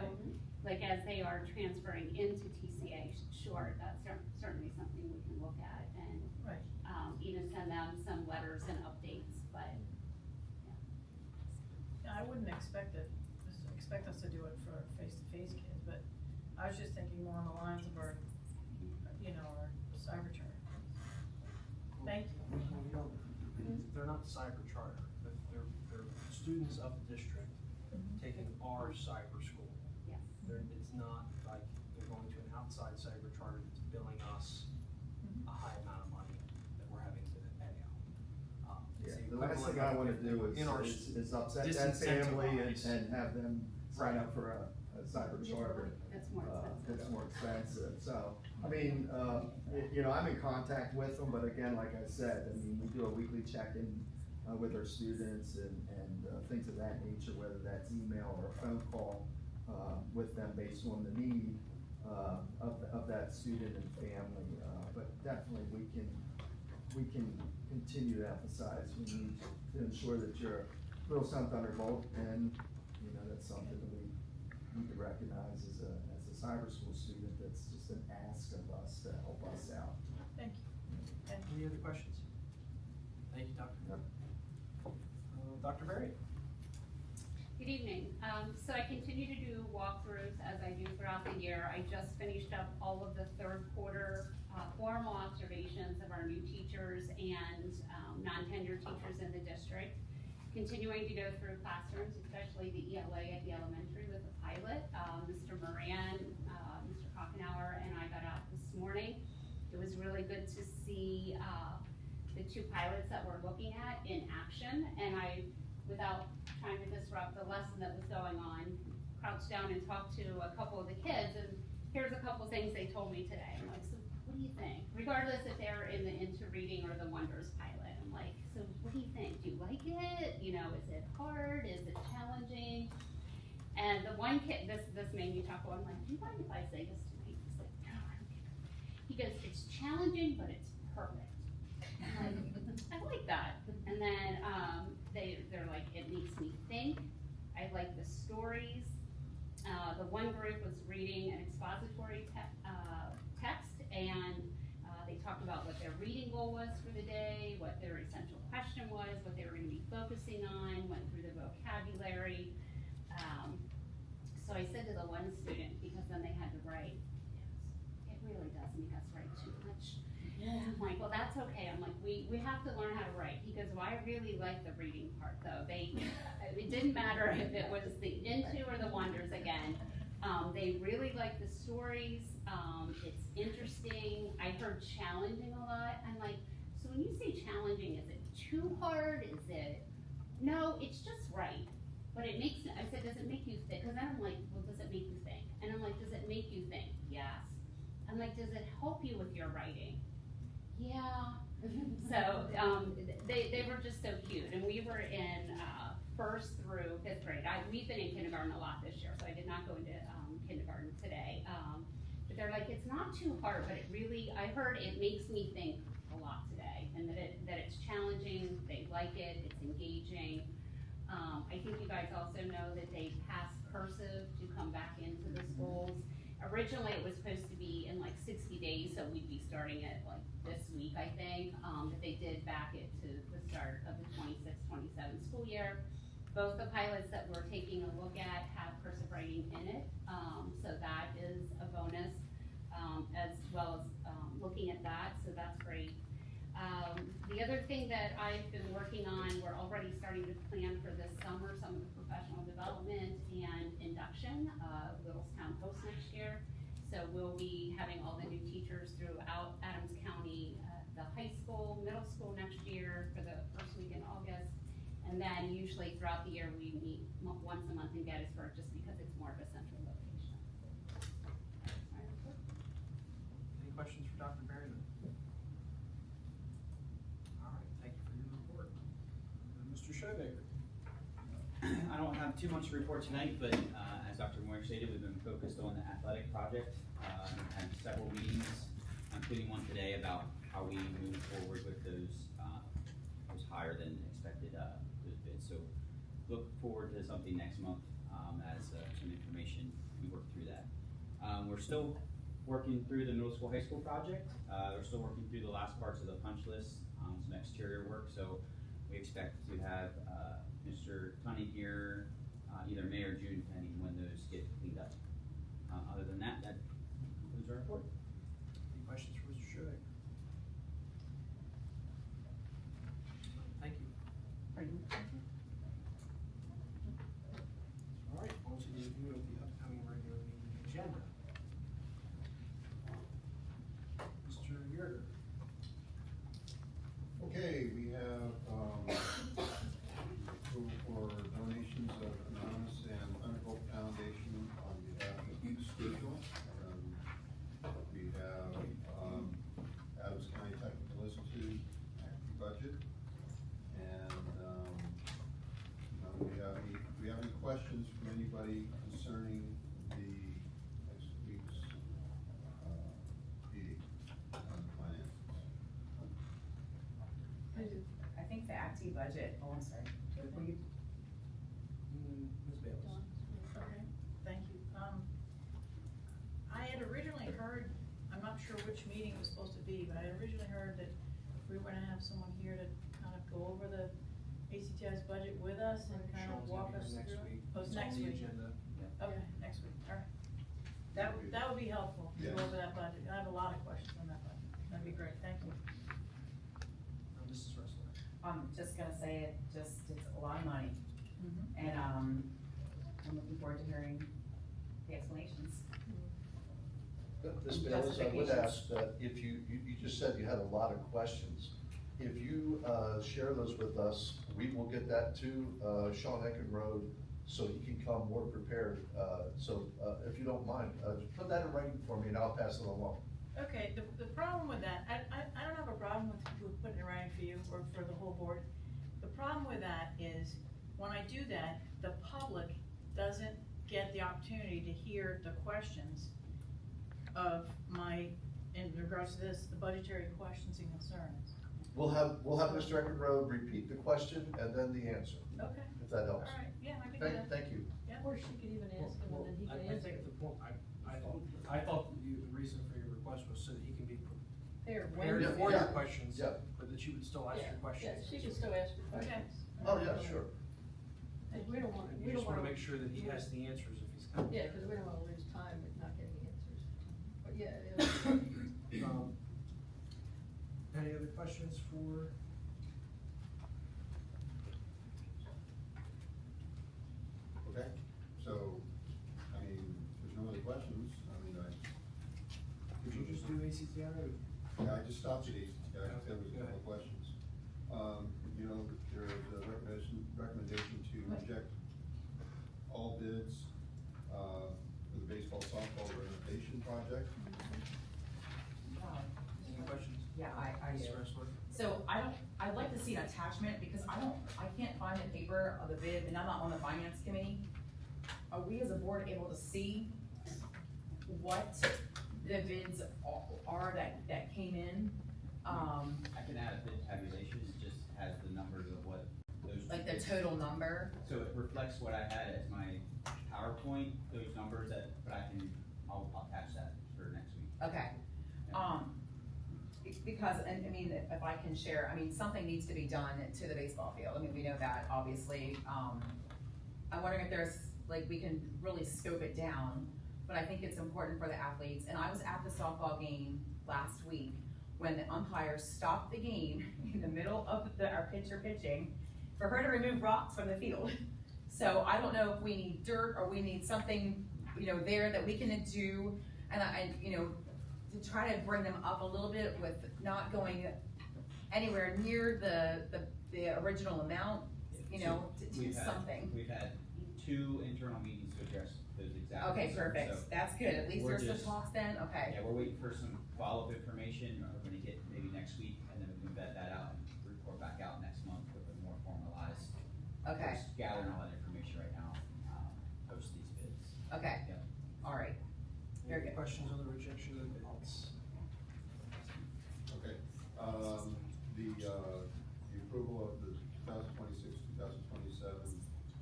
like as they are transferring into TCA, sure, that's certainly something we can look at and even send them some letters and updates, but yeah, I wouldn't expect us to do it for face-to-face kids, but I was just thinking more on the lines of our, our cyber charter. Thank you. They're not cyber charter, they're students of the district taking our cyber school. yes. It's not like they're going to an outside cyber charter that's billing us a high amount of money that we're having to pay out. Yeah, the last thing I wanna do is upset that family and have them sign up for a cyber charter. That's more expensive. That's more expensive, so, I mean, I'm in contact with them, but again, like I said, I mean, we do a weekly check-in with our students and things of that nature, whether that's email or a phone call with them based on the need of that student and family, but definitely we can continue to emphasize, we need to ensure that you're Littlestown Thunderbolt, and, that's something that we need to recognize as a cyber school student. That's just an ask of us to help us out. Thank you. Any other questions? Thank you, Doctor. Dr. Berry? Good evening. So I continue to do walkthroughs as I do throughout the year. I just finished up all of the third quarter formal observations of our new teachers and non-tenured teachers in the district. Continuing to go through classrooms, especially the ELA at the elementary with the pilot. Mr. Moran, Mr. Kochenauer, and I got out this morning. It was really good to see the two pilots that we're looking at in action, and I, without trying to disrupt the lesson that was going on, crouched down and talked to a couple of the kids, and here's a couple things they told me today. I'm like, so what do you think? Regardless if they're in the Into Reading or the Wonders pilot, I'm like, so what do you think? Do you like it? Is it hard? Is it challenging? And the one kid, this made me chuckle. I'm like, do you mind if I say this to me? He's like, no, I don't care. He goes, it's challenging, but it's perfect. I'm like, I like that. And then they're like, it makes me think. I like the stories. The one group was reading an expository text, and they talked about what their reading goal was for the day, what their essential question was, what they were going to be focusing on, went through the vocabulary. So I said to the one student, because then they had to write, it really does make us write too much. I'm like, well, that's okay. I'm like, we have to learn how to write. He goes, well, I really like the reading part though. It didn't matter if it was the Into or the Wonders again. They really like the stories. It's interesting. I heard challenging a lot. I'm like, so when you say challenging, is it too hard? Is it, no, it's just right. But it makes, I said, does it make you think? Because then I'm like, well, does it make you think? And I'm like, does it make you think? Yes. I'm like, does it help you with your writing? Yeah. So they were just so cute. And we were in first through fifth grade. We've been in kindergarten a lot this year, so I did not go into kindergarten today. But they're like, it's not too hard, but it really, I heard it makes me think a lot today. And that it's challenging, they like it, it's engaging. I think you guys also know that they passed cursive to come back into the schools. Originally, it was supposed to be in like 60 days, so we'd be starting it like this week, I think. But they did back it to the start of the 26-27 school year. Both the pilots that we're taking a look at have cursive writing in it, so that is a bonus, as well as looking at that, so that's great. The other thing that I've been working on, we're already starting to plan for this summer, some of the professional development and induction of Littlestown Post next year. So we'll be having all the new teachers throughout Adams County, the high school, middle school next year for the first week in August. And then usually throughout the year, we meet once a month in Gettysburg just because it's more of a central location. Any questions for Dr. Berryman? Schoebecker. I don't have too much to report tonight, but as Dr. Moyer stated, we've been focused on the athletic project. Had several meetings, including one today about how we move forward with those higher than expected those bids. So look forward to something next month as some information, we work through that. We're still working through the middle school, high school project. We're still working through the last parts of the punch list, some exterior work. So we expect to have Mr. Tunney here either May or June, depending when those get cleaned up. Other than that, that concludes our report. Any questions for Mr. Schoebecker? Thank you. All right, on to the review of the upcoming regular meeting agenda. Mr. Yerger. Okay, we have approval for donations of Anonymous and Undervolt Foundation on behalf of Youth Schedule. We have Adams County Technical Institute budget, and do we have any questions from anybody concerning the next week's meeting on finances? I think the ACT budget, oh, I'm sorry. Ms. Bayless. Okay, thank you. I had originally heard, I'm not sure which meeting it was supposed to be, but I had originally heard that we were gonna have someone here to kind of go over the ACTI's budget with us and kind of walk us through it. Oh, it's next week. Okay, next week, all right. That would be helpful, to go over that budget. I have a lot of questions on that budget. That'd be great, thank you. Mrs. Ressler. I'm just gonna say it's a lot of money. And, I'm looking forward to hearing the explanations. Ms. Bayless, I would ask that if you just said you had a lot of questions. If you share those with us, we will get that to Sean Eckenrode so he can come more prepared. So if you don't mind, just put that in writing for me and I'll pass it along. Okay, the problem with that, I don't have a problem with putting it in writing for you or for the whole board. The problem with that is, when I do that, the public doesn't get the opportunity to hear the questions of in regards to this, the budgetary questions and concerns. We'll have Mr. Eckenrode repeat the question and then the answer. Okay. If that helps. All right, yeah, I can do that. Thank you. Yeah. Or she could even ask him and then he can I answer. think the point, I thought the reason for your request was so that he can be There, prepared when- for Yeah. your questions, Yeah. but that you would still ask your questions. Yeah, she can still ask her questions. Oh, yeah, sure. And we don't want, You just wanna make sure that he has the answers if he's coming. Yeah, cause we don't wanna lose time with not getting answers. But yeah, Any other questions for? Okay, so, I mean, there's no other questions, Did you just do ACTI or? yeah, I just stopped at ACTI, there was a couple of questions. There is a recommendation to reject all bids, for the baseball softball renovation project. Any questions? Yeah, I do. Mrs. Ressler? So I'd like to see an attachment because I can't find the paper of the bid and I'm not on the finance committee. Are we as a board able to see what the bids are that came in? I can add a bid tabulation, it just has the numbers of what those. Like the total number? So it reflects what I had as my PowerPoint, those numbers but I'll attach that for next week. Okay. Because, and I mean, if I can share, I mean, something needs to be done to the baseball field. I mean, we know that, obviously. I'm wondering if there's, like, we can really scope it down, but I think it's important for the athletes. And I was at the softball game last week when the umpire stopped the game in the middle of our pitcher pitching for her to remove rocks from the field. So I don't know if we need dirt or we need something, there that we can do, and to try to bring them up a little bit with not going anywhere near the original amount, to do something. We've had 2 internal meetings to address those exact. Okay, concerns, perfect, so that's good, at least we're there's some just- talks then, okay. Yeah, we're waiting for some follow-up information, we're gonna get maybe next week, and then we can vet that out and report back out next month with a more formalized approval of the 2026-2027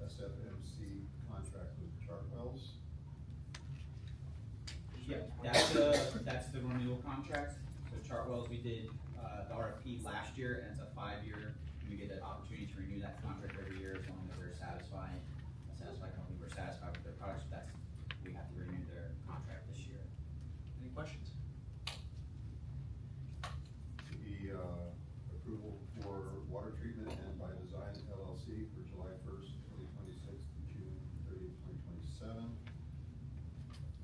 SFMC contract with Chartwells. Yeah, that's the renewal contract. So Chartwells, we did, the RFP last year, and it's a 5-year. We get an opportunity to renew that contract every year as long as we're satisfied. We're satisfied with their products, we have to renew their contract this year. Any questions? The approval for water treatment and by design LLC for July 1st, 2026 to June 30th, 2027.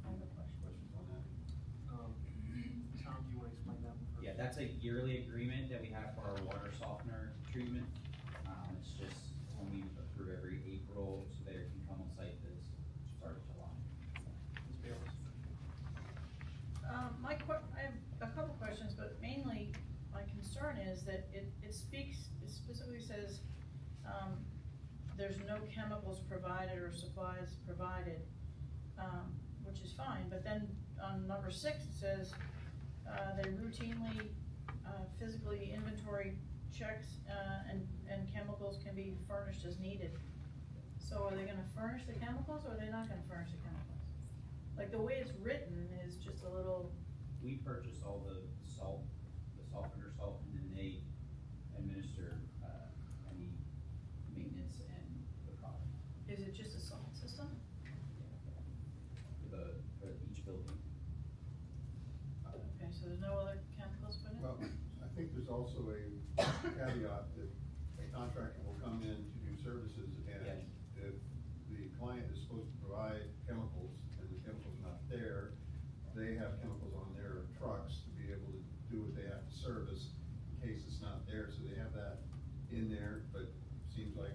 I have a question. Questions on that? Tom, do you wanna explain that one first? Yeah, that's a yearly agreement that we have for our water softener treatment. It's just when we approve every April, so they can come on site this start of July. Ms. Bayless? I have a couple questions, but mainly my concern is that it specifically says, there's no chemicals provided or supplies provided, which is fine, but then on number 6, it says, they routinely, physically inventory checks, and chemicals can be furnished as needed. So are they gonna furnish the chemicals, or are they not gonna furnish the chemicals? Like, the way it's written is just a little, We purchase all the salt, the softener salt, and then they administer, any maintenance and the product is it just a salt system? for each building. Okay, so there's no other chemicals put in? Well, I think there's also a caveat that a contractor will come in to do services, and if the client is supposed to provide chemicals and the chemicals are not there, they have chemicals on their trucks to be able to do what they have to service in case it's not there, so they have that in there, but it seems like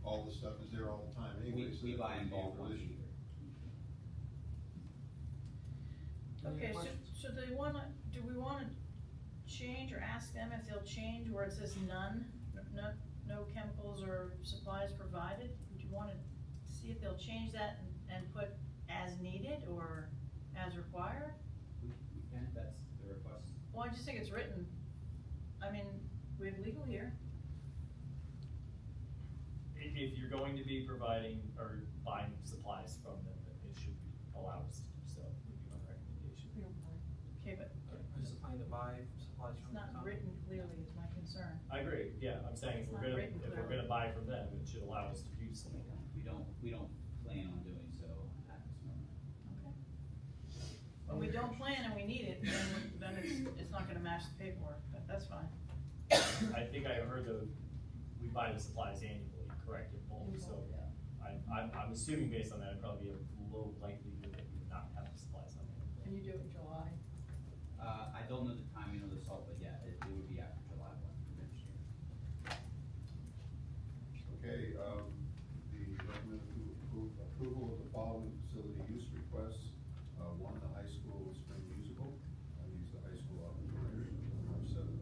all the stuff is there all the time anyway. We buy in bulk once a year. Okay, so do we wanna change or ask them if they'll change where it says none, no chemicals or supplies provided? Would you wanna see if they'll change that and put as needed or as required? We can, if that's the request. Well, I just think it's written, I mean, we have legal here. If you're going to be providing or buying supplies from them, it should allow us to do so, would be my recommendation. Okay, but Is it fine to buy supplies it's from not the written clearly is my concern. I agree, yeah, I'm saying It's if not we're written gonna clearly. buy from them, it should allow us to do so. We don't plan on doing so at this moment. Okay. When we don't plan and we need it, then it's not gonna match the paperwork, but that's fine. I think I heard we buy the supplies annually, correct, in bulk, so I'm assuming based on that, it'd probably be a low likelihood that we would not have the supplies on hand. And you do it in July? I don't know the timing of the salt, but yeah, it would be after July 1 next year. Okay, the recommended approval of the following facility use requests. 1, the high school spring musical. Use the high school auditorium, March 7th,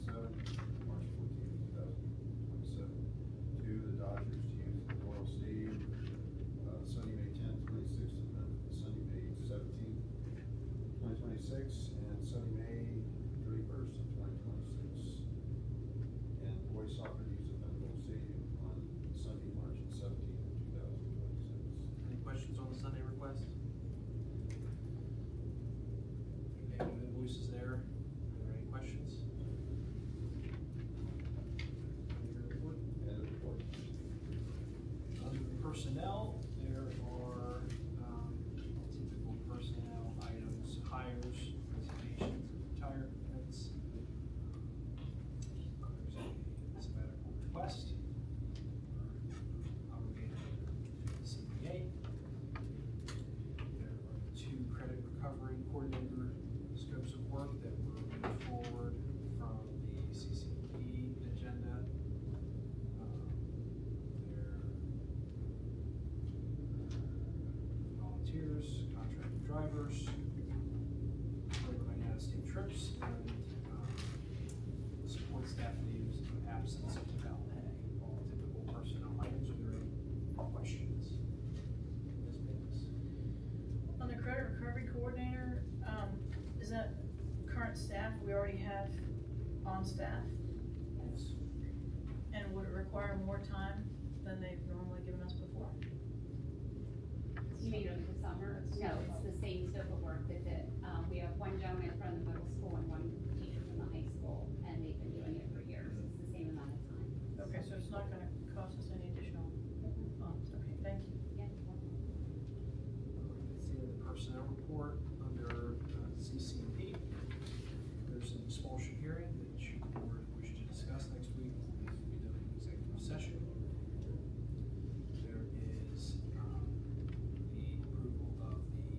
2027, March 14th, 2027. 2, the Dodgers to use the Royal Stadium, Sunday, May 10th, 26th, and Sunday, May 17th, 2026, and Sunday, May 31st of 2026. And boys soccer to use the Thunderbolt Stadium on Sunday, March 17th, 2026. Any questions on the Sunday request? Okay, no invoices there. Are there any questions? Your report? And the report. Under personnel, there are, typical personnel items, hires, resignations, and retirements. There's a sabbatical request. Obligated to the CPA. There are 2 credit recovery coordinator scopes of work that were moved forward from the CCP agenda. There volunteers, contracted drivers, program out-of-state trips, and support staff leaves of absence without pay. All typical personnel items. Are there any questions? Ms. Bayless? On the credit recovery coordinator, is that current staff we already have on staff? Yes. require more time than they've normally given us before? You mean over the summer? No, it's the same scope of work that did. We have one gentleman from the middle school and one teacher from the high school, and they've been doing it for years. It's the same amount of time. Okay, so it's not gonna cost us any additional funds, okay, thank you. It's the end of the personnel report under CCP. There's an expulsion hearing that you wish to discuss next week. This will be done in executive session. There is the approval of the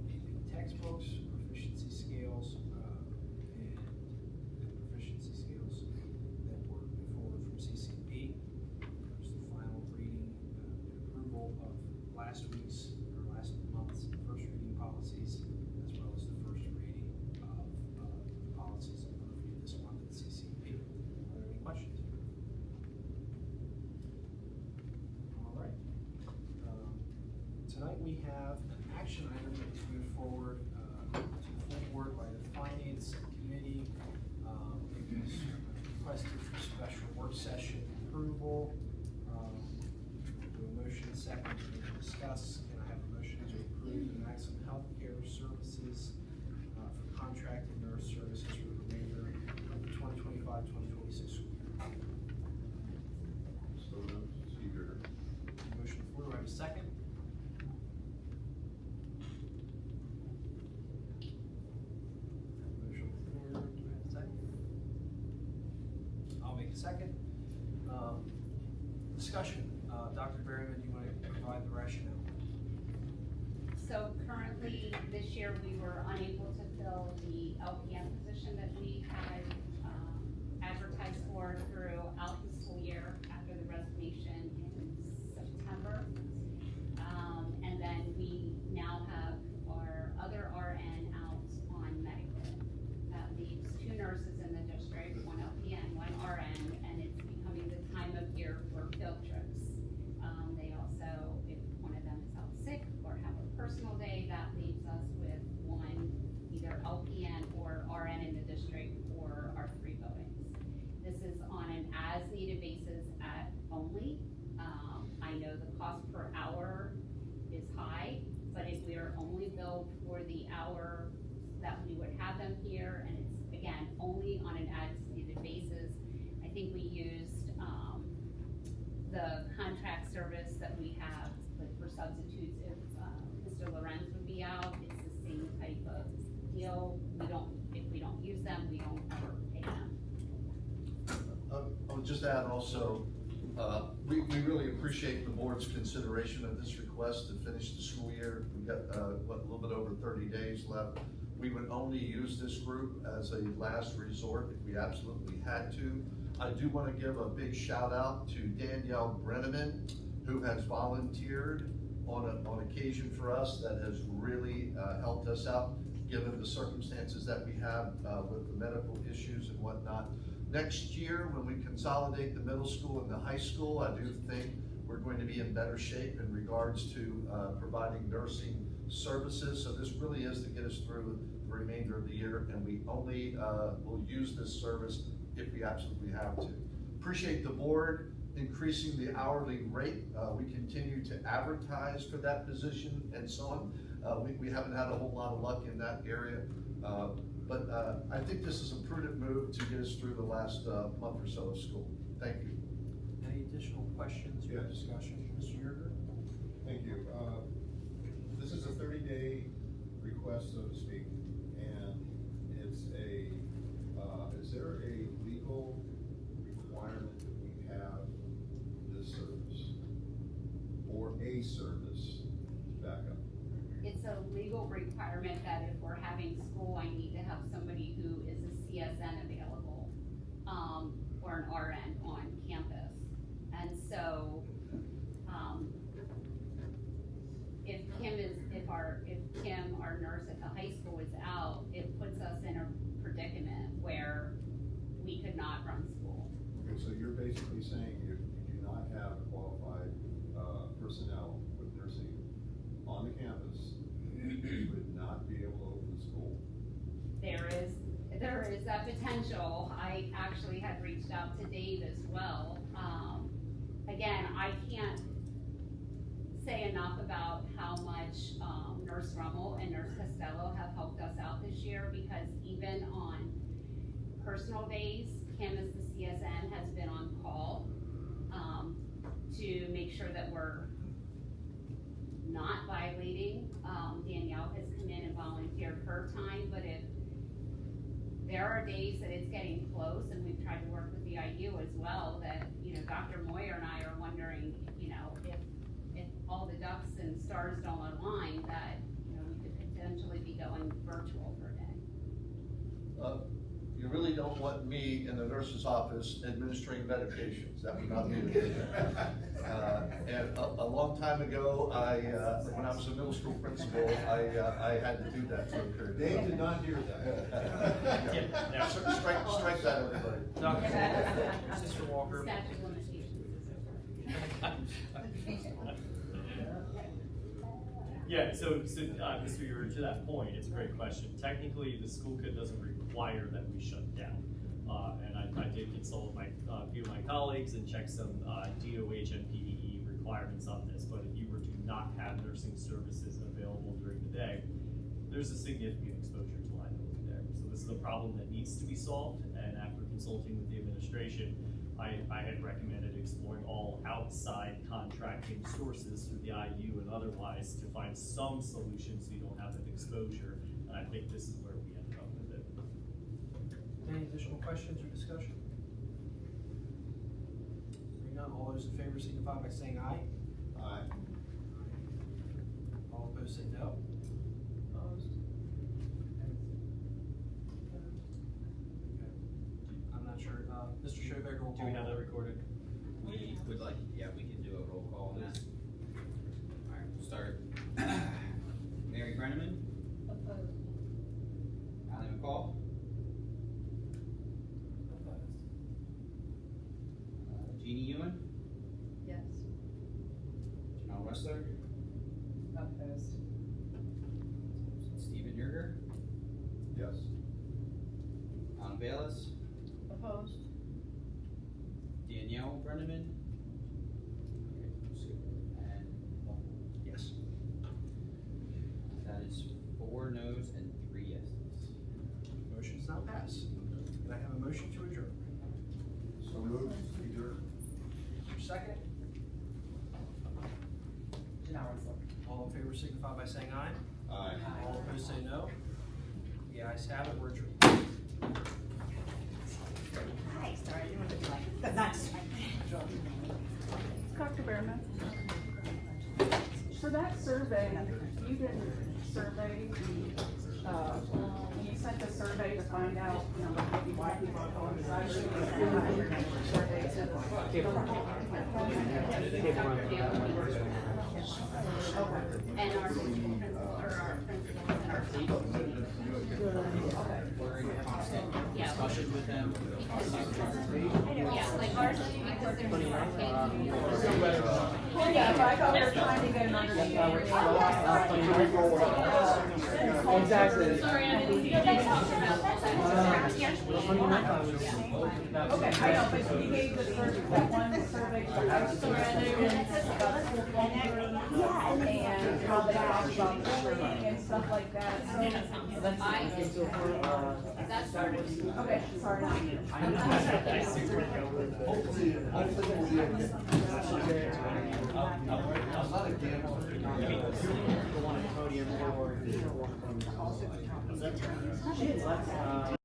AP textbooks, proficiency scales, and the proficiency scales that were forward from CCP. There's the final reading and approval of last week's or last month's first reading policies, as well as the first reading of the policies approved this month at CCP. Are there any questions? All right. Tonight we have an action item that was moved forward to the full board by the Finance Committee. It was requested for special work session approval. Do a motion second to discuss. Can I have a motion to approve the maximum healthcare services for contracted nurse services for the remainder of the 2025-2026 school year? So moved. Seeger. Motion on the floor, do I have a second? Motion on the floor, do I have a second? I'll make a second. Discussion, Dr. Berryman, do you want to provide the rationale? So currently, this year, we were unable to fill the LPN position that we had advertised for throughout the school year after the resignation in September. And then we now have our other RN out on medical. That leaves 2 nurses in the district, 1 LPN, 1 RN, and it's becoming the time of year for field trips. They also, if one of them is out sick or have a personal day, that leaves us with 1 either LPN or RN in the district for our 3 buildings. This is on an as-needed basis only. I know the cost per hour is high, but if we are only billed for the hour that we would have them here, and it's, again, only on an as-needed basis, I think we used the contract service that we have, like for substitutes, if Mr. Lorenz would be out, it's the same type of deal. If we don't use them, we don't ever pay them. I would just add also, we really appreciate the board's consideration of this request to finish the school year. We've got, a little bit over 30 days left. We would only use this group as a last resort if we absolutely had to. I do want to give a big shout out to Danielle Brenneman, who has volunteered on occasion for us, that has really helped us out, given the circumstances that we have with the medical issues and whatnot. Next year, when we consolidate the middle school and the high school, I do think we're going to be in better shape in regards to providing nursing services. So this really is to get us through the remainder of the year, and we only will use this service if we absolutely have to. Appreciate the board increasing the hourly rate. We continue to advertise for that position and so on. We haven't had a whole lot of luck in that area, but I think this is a prudent move to get us through the last month or so of school. Thank you. Any additional questions or discussion? Mr. Yerger? Thank you. This is a 30-day request, so to speak, and it's a, is there a legal requirement that we have this service or a service backup? It's a legal requirement that if we're having school, I need to have somebody who is a CSN available, or an RN on campus. And so, if Kim, our nurse at the high school, is out, it puts us in a predicament where we could not run school. Okay, so you're basically saying if you do not have qualified personnel with nursing on the campus, you would not be able to open the school? There is that potential. I actually had reached out to Dave as well, again, I can't say enough about how much, Nurse Rummel and Nurse Costello have helped us out this year, because even on personal days, Kim as the CSN has been on call, to make sure that we're not violating. Danielle has come in and volunteered her time, but if there are days that it's getting close, and we've tried to work with the IU as well, that, you know, Dr. Moyer and I are wondering, you know, if all the ducks and stars don't align, that, you know, we could potentially be going virtual for a day. You really don't want me in the nurse's office administering medications. That would not be good. And a long time ago, when I was a middle school principal, I had to do that for a period of time. Dave did not hear that. Yeah. Strike that, everybody. Dr. Sister Walker. Statute of limitations. Yeah, so Mr. Ure, to that point, it's a great question. Technically, the school code doesn't require that we shut down. And I did consult with a few of my colleagues and check some DOH and PDE requirements on this, but if you were to not have nursing services available during the day, there's a significant exposure to liability there. So this is a problem that needs to be solved, and after consulting with the administration, I had recommended exploring all outside contracting sources through the IU and otherwise to find some solutions so you don't have that exposure, and I think this is where we ended up with it. Any additional questions or discussion? Hearing none, all those in favor signify by saying aye. Aye. All opposed say no. Opposed? I'm not sure, Mr. Schobecker will Do we have that recorded? We would like, yeah, we can do a roll call on that. All right, we'll start. Mary Brenneman? Opposed. Ally McCall? Jeannie Ewan? Yes. Janelle Ressler? Opposed. Stephen Yerger? Yes. Alan Bayless? Opposed? Danielle Brenneman? And Yes. that is 4 noes and 3 yeses. Motion does not pass. Can I have a motion to adjourn? So moved. Adjourn. Your second? All in favor signify by saying aye. Aye. All opposed say no. The ayes have it, we're adjourned. Hi, sorry, I didn't want to be like, but that's Dr. Behrman. For that survey, you didn't survey, you sent a survey to find out, you know, maybe why people are on the side. And our principals and our team. We're in constant discussion with them. Yeah, like ours, because there's Yeah, but I thought we were trying to get an understanding. Exactly. Sorry, I didn't see Okay, I know, but you gave the survey, that one survey to our students about school culture and how they talk about bullying and stuff like that, so. That's Okay, sorry. I'm not a gambler. The one at podium or